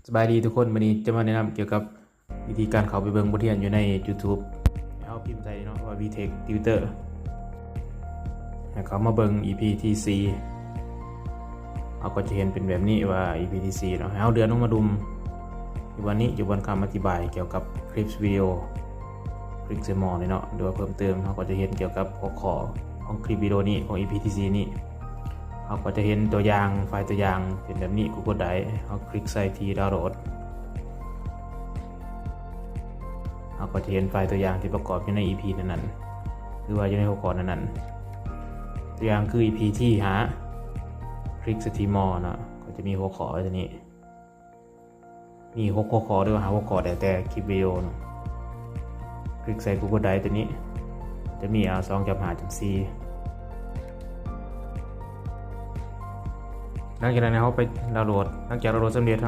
สบายดีทุกคนวันนี้จะมาแนะนำเกี่ยวกับวิธีการเข้าไปเบิ่งบทเรียนอยู่ใน YouTube เอาพิมพ์ใจเนาะว่า VTech Tutor ให้เขามาเบิ่ง EP ที่4เราก็จะเห็นเป็นแบบนี้ว่า EP ที่4เนาะเอาเดือนลงมาดุมวันนี้อยู่บนคำอธิบายเกี่ยวกับคลิปวิดีโอคลิปเซมอนี่เนาะโดยเพิ่มเติมเราก็จะเห็นเกี่ยวกับหัวข้อของคลิปวิดีโอนี้ของ EP ที่4นี้เราก็จะเห็นตัวอย่างไฟล์ตัวอย่างเป็นแบบนี้กูกดได้เอาคลิกใส่ที่ดาวน์โหลดเราก็จะเห็นไฟล์ตัวอย่างที่ประกอบอยู่ใน EP นั้นหรือว่าอยู่ในหัวข้อนั้นตัวอย่างคือ EP ที่หาคลิกสตีมอเนาะก็จะมีหัวข้อตัวนี้มี6หัวข้อด้วยหาหัวข้อแต่คลิปวิดีโอเนาะคลิกใส่ Google Drive ตัวนี้จะมี2.5.4หลังจากนั้นเราไปดาวน์โหลดหลังจากดาวน์โหลดสำเร็จ